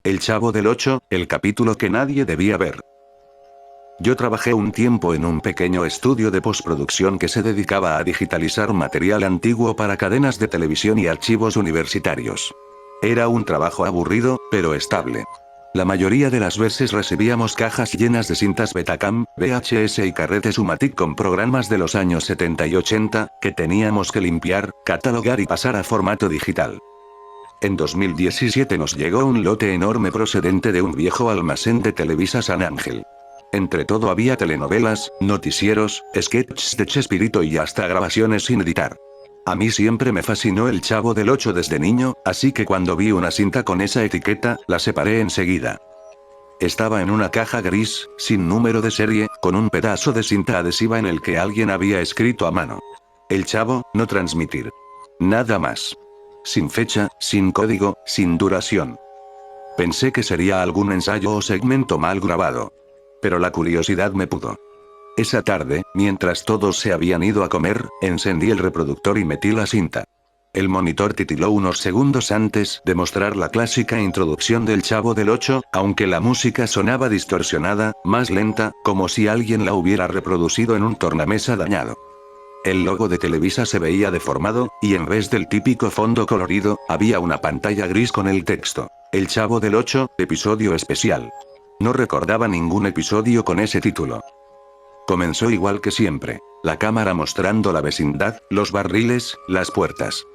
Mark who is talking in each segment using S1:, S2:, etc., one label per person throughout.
S1: El Chavo del Ocho, el capítulo que nadie debía ver. Yo trabajé un tiempo en un pequeño estudio de postproducción que se dedicaba a digitalizar material antiguo para cadenas de televisión y archivos universitarios. Era un trabajo aburrido, pero estable. La mayoría de las veces recibíamos cajas llenas de cintas Betacam, VHS y carretes Umatic con programas de los años 70 y 80, que teníamos que limpiar, catalogar y pasar a formato digital. En 2017 nos llegó un lote enorme procedente de un viejo almacén de Televisa San Ángel. Entre todo había telenovelas, noticieros, sketches de Chespirito y hasta grabaciones sin editar. A mí siempre me fascinó el Chavo del Ocho desde niño, así que cuando vi una cinta con esa etiqueta, la separé enseguida. Estaba en una caja gris, sin número de serie, con un pedazo de cinta adhesiva en el que alguien había escrito a mano: El Chavo, no transmitir. Nada más. Sin fecha, sin código, sin duración. Pensé que sería algún ensayo o segmento mal grabado. Pero la curiosidad me pudo. Esa tarde, mientras todos se habían ido a comer, encendí el reproductor y metí la cinta. El monitor titiló unos segundos antes de mostrar la clásica introducción del Chavo del Ocho, aunque la música sonaba distorsionada, más lenta, como si alguien la hubiera reproducido en un tornamesa dañado. El logo de Televisa se veía deformado, y en vez del típico fondo colorido, había una pantalla gris con el texto: El Chavo del Ocho, episodio especial. No recordaba ningún episodio con ese título. Comenzó igual que siempre, la cámara mostrando la vecindad, los barriles, las puertas.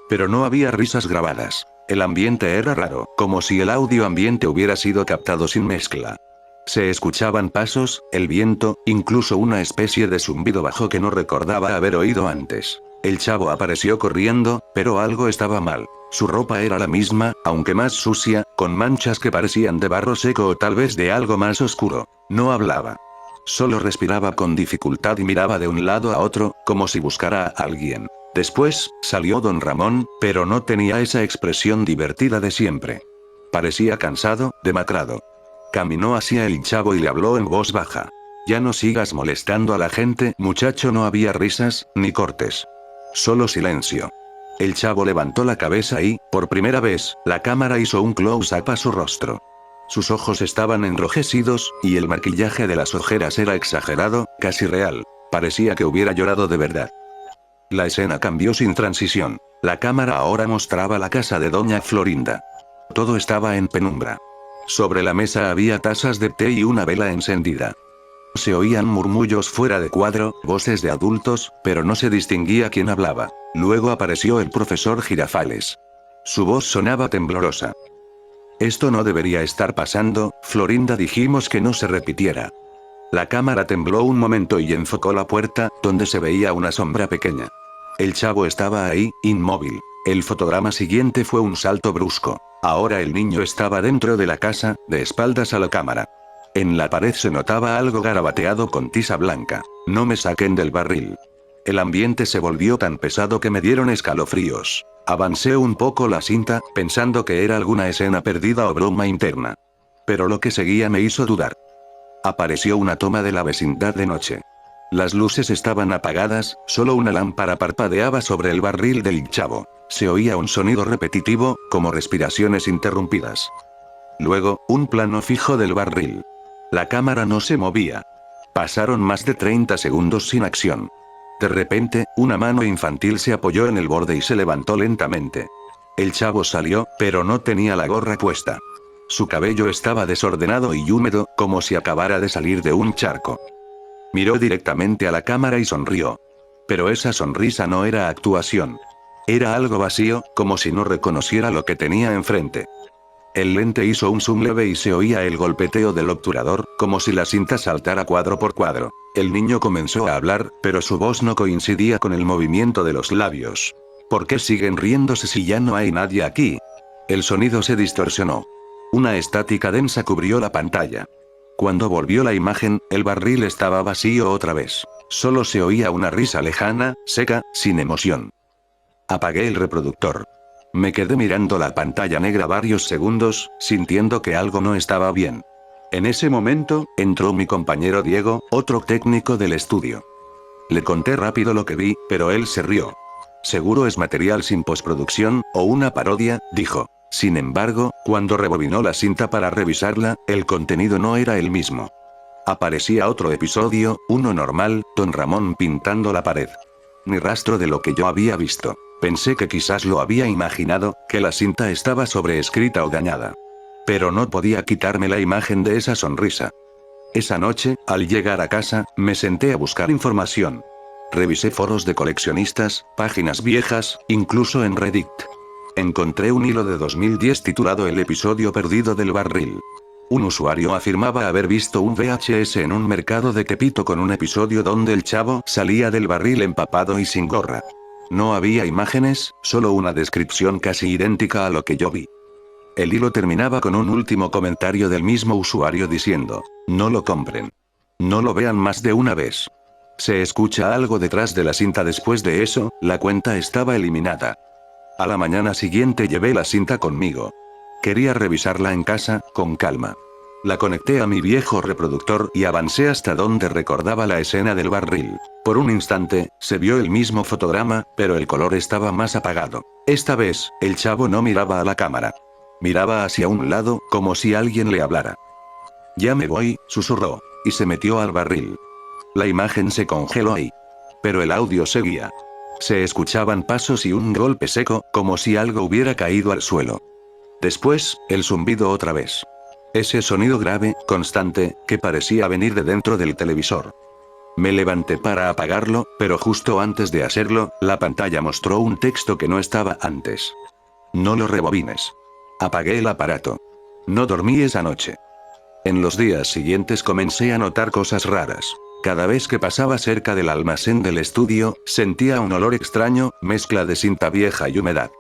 S1: Pero no había risas grabadas. El ambiente era raro, como si el audio ambiente hubiera sido captado sin mezcla. Se escuchaban pasos, el viento, incluso una especie de zumbido bajo que no recordaba haber oído antes. El Chavo apareció corriendo, pero algo estaba mal. Su ropa era la misma, aunque más sucia, con manchas que parecían de barro seco o tal vez de algo más oscuro. No hablaba. Solo respiraba con dificultad y miraba de un lado a otro, como si buscara a alguien. Después, salió Don Ramón, pero no tenía esa expresión divertida de siempre. Parecía cansado, demacrado. Caminó hacia el Chavo y le habló en voz baja. Ya no sigas molestando a la gente, muchacho. No había risas, ni cortes. Solo silencio. El Chavo levantó la cabeza y, por primera vez, la cámara hizo un close-up a su rostro. Sus ojos estaban enrojecidos, y el maquillaje de las ojeras era exagerado, casi real. Parecía que hubiera llorado de verdad. La escena cambió sin transición. La cámara ahora mostraba la casa de Doña Florinda. Todo estaba en penumbra. Sobre la mesa había tazas de té y una vela encendida. Se oían murmullos fuera de cuadro, voces de adultos, pero no se distinguía quién hablaba. Luego apareció el profesor Girafales. Su voz sonaba temblorosa. Esto no debería estar pasando, Florinda. Dijimos que no se repitiera. La cámara tembló un momento y enfocó la puerta, donde se veía una sombra pequeña. El Chavo estaba ahí, inmóvil. El fotograma siguiente fue un salto brusco. Ahora el niño estaba dentro de la casa, de espaldas a la cámara. En la pared se notaba algo garabateado con tiza blanca. No me saquen del barril. El ambiente se volvió tan pesado que me dieron escalofríos. Avancé un poco la cinta, pensando que era alguna escena perdida o broma interna. Pero lo que seguía me hizo dudar. Apareció una toma de la vecindad de noche. Las luces estaban apagadas, solo una lámpara parpadeaba sobre el barril del Chavo. Se oía un sonido repetitivo, como respiraciones interrumpidas. Luego, un plano fijo del barril. La cámara no se movía. Pasaron más de 30 segundos sin acción. De repente, una mano infantil se apoyó en el borde y se levantó lentamente. El Chavo salió, pero no tenía la gorra puesta. Su cabello estaba desordenado y húmedo, como si acabara de salir de un charco. Miró directamente a la cámara y sonrió. Pero esa sonrisa no era actuación. Era algo vacío, como si no reconociera lo que tenía enfrente. El lente hizo un zoom leve y se oía el golpeteo del obturador, como si la cinta saltara cuadro por cuadro. El niño comenzó a hablar, pero su voz no coincidía con el movimiento de los labios. ¿Por qué siguen riéndose si ya no hay nadie aquí? El sonido se distorsionó. Una estática densa cubrió la pantalla. Cuando volvió la imagen, el barril estaba vacío otra vez. Solo se oía una risa lejana, seca, sin emoción. Apagué el reproductor. Me quedé mirando la pantalla negra varios segundos, sintiendo que algo no estaba bien. En ese momento, entró mi compañero Diego, otro técnico del estudio. Le conté rápido lo que vi, pero él se rió. Seguro es material sin postproducción, o una parodia, dijo. Sin embargo, cuando rebobinó la cinta para revisarla, el contenido no era el mismo. Aparecía otro episodio, uno normal, don Ramón pintando la pared. Ni rastro de lo que yo había visto. Pensé que quizás lo había imaginado, que la cinta estaba sobreescrita o dañada. Pero no podía quitarme la imagen de esa sonrisa. Esa noche, al llegar a casa, me senté a buscar información. Revisé foros de coleccionistas, páginas viejas, incluso en Reddit. Encontré un hilo de 2010 titulado El episodio perdido del barril. Un usuario afirmaba haber visto un VHS en un mercado de Tepito con un episodio donde el chavo salía del barril empapado y sin gorra. No había imágenes, solo una descripción casi idéntica a lo que yo vi. El hilo terminaba con un último comentario del mismo usuario diciendo: no lo compren. No lo vean más de una vez. Se escucha algo detrás de la cinta. Después de eso, la cuenta estaba eliminada. A la mañana siguiente llevé la cinta conmigo. Quería revisarla en casa, con calma. La conecté a mi viejo reproductor y avancé hasta donde recordaba la escena del barril. Por un instante, se vio el mismo fotograma, pero el color estaba más apagado. Esta vez, el chavo no miraba a la cámara. Miraba hacia un lado, como si alguien le hablara. Ya me voy, susurró. Y se metió al barril. La imagen se congeló ahí. Pero el audio seguía. Se escuchaban pasos y un golpe seco, como si algo hubiera caído al suelo. Después, el zumbido otra vez. Ese sonido grave, constante, que parecía venir de dentro del televisor. Me levanté para apagarlo, pero justo antes de hacerlo, la pantalla mostró un texto que no estaba antes. No lo rebobines. Apagué el aparato. No dormí esa noche. En los días siguientes comencé a notar cosas raras. Cada vez que pasaba cerca del almacén del estudio, sentía un olor extraño, mezcla de cinta vieja y humedad.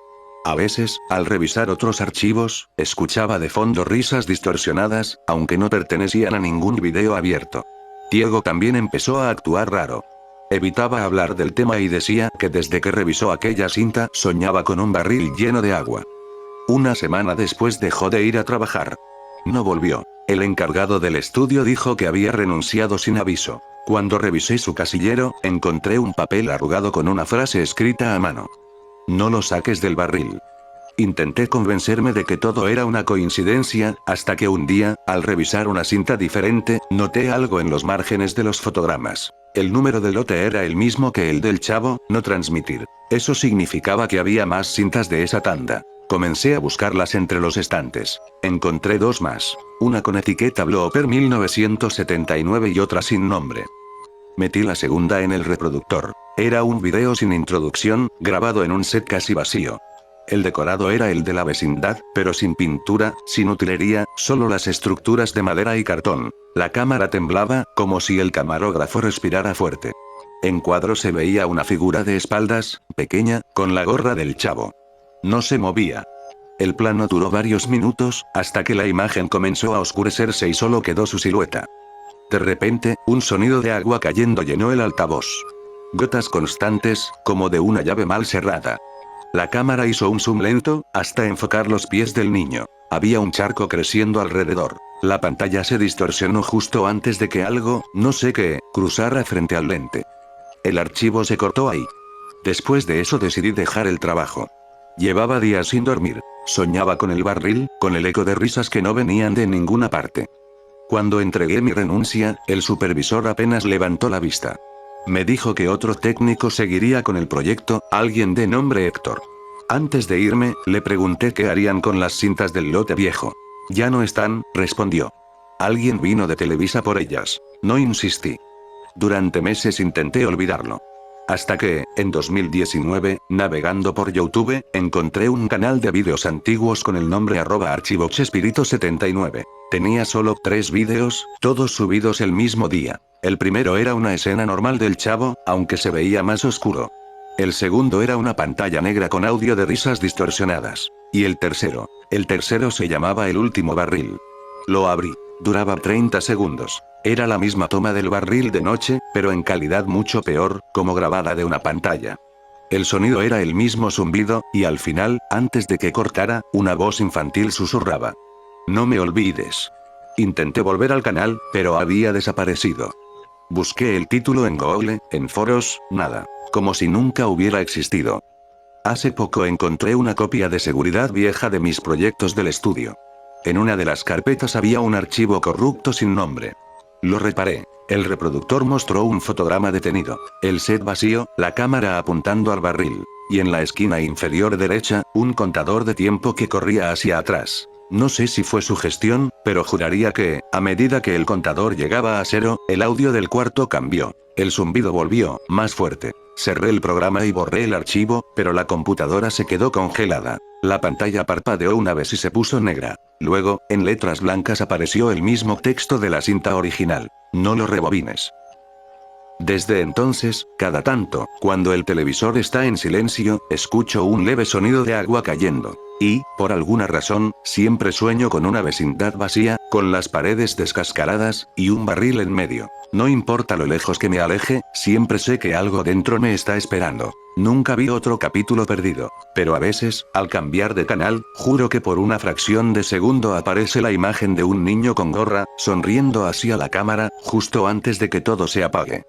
S1: A veces, al revisar otros archivos, escuchaba de fondo risas distorsionadas, aunque no pertenecían a ningún video abierto. Diego también empezó a actuar raro. Evitaba hablar del tema y decía que desde que revisó aquella cinta, soñaba con un barril lleno de agua. Una semana después dejó de ir a trabajar. No volvió. El encargado del estudio dijo que había renunciado sin aviso. Cuando revisé su casillero, encontré un papel arrugado con una frase escrita a mano. No lo saques del barril. Intenté convencerme de que todo era una coincidencia, hasta que un día, al revisar una cinta diferente, noté algo en los márgenes de los fotogramas. El número de lote era el mismo que el del chavo, no transmitir. Eso significaba que había más cintas de esa tanda. Comencé a buscarlas entre los estantes. Encontré dos más. Una con etiqueta Blooper 1979 y otra sin nombre. Metí la segunda en el reproductor. Era un video sin introducción, grabado en un set casi vacío. El decorado era el de la vecindad, pero sin pintura, sin utilería, solo las estructuras de madera y cartón. La cámara temblaba, como si el camarógrafo respirara fuerte. En cuadro se veía una figura de espaldas, pequeña, con la gorra del chavo. No se movía. El plano duró varios minutos, hasta que la imagen comenzó a oscurecerse y solo quedó su silueta. De repente, un sonido de agua cayendo llenó el altavoz. Gotas constantes, como de una llave mal cerrada. La cámara hizo un zoom lento, hasta enfocar los pies del niño. Había un charco creciendo alrededor. La pantalla se distorsionó justo antes de que algo, no sé qué, cruzara frente al lente. El archivo se cortó ahí. Después de eso decidí dejar el trabajo. Llevaba días sin dormir. Soñaba con el barril, con el eco de risas que no venían de ninguna parte. Cuando entregué mi renuncia, el supervisor apenas levantó la vista. Me dijo que otro técnico seguiría con el proyecto, alguien de nombre Héctor. Antes de irme, le pregunté qué harían con las cintas del lote viejo. Ya no están, respondió. Alguien vino de Televisa por ellas. No insistí. Durante meses intenté olvidarlo. Hasta que, en 2019, navegando por YouTube, encontré un canal de vídeos antiguos con el nombre @archivochespirito79. Tenía solo 3 vídeos, todos subidos el mismo día. El primero era una escena normal del chavo, aunque se veía más oscuro. El segundo era una pantalla negra con audio de risas distorsionadas. Y el tercero se llamaba El último barril. Lo abrí. Duraba 30 segundos. Era la misma toma del barril de noche, pero en calidad mucho peor, como grabada de una pantalla. El sonido era el mismo zumbido, y al final, antes de que cortara, una voz infantil susurraba. No me olvides. Intenté volver al canal, pero había desaparecido. Busqué el título en Google, en foros, nada. Como si nunca hubiera existido. Hace poco encontré una copia de seguridad vieja de mis proyectos del estudio. En una de las carpetas había un archivo corrupto sin nombre. Lo reparé. El reproductor mostró un fotograma detenido, el set vacío, la cámara apuntando al barril. Y en la esquina inferior derecha, un contador de tiempo que corría hacia atrás. No sé si fue su gestión, pero juraría que, a medida que el contador llegaba a 0, el audio del cuarto cambió. El zumbido volvió, más fuerte. Cerré el programa y borré el archivo, pero la computadora se quedó congelada. La pantalla parpadeó una vez y se puso negra. Luego, en letras blancas apareció el mismo texto de la cinta original. No lo rebobines. Desde entonces, cada tanto, cuando el televisor está en silencio, escucho un leve sonido de agua cayendo. Y, por alguna razón, siempre sueño con una vecindad vacía, con las paredes descascaradas, y un barril en medio. No importa lo lejos que me aleje, siempre sé que algo dentro me está esperando. Nunca vi otro capítulo perdido. Pero a veces, al cambiar de canal, juro que por una fracción de segundo aparece la imagen de un niño con gorra, sonriendo hacia la cámara, justo antes de que todo se apague.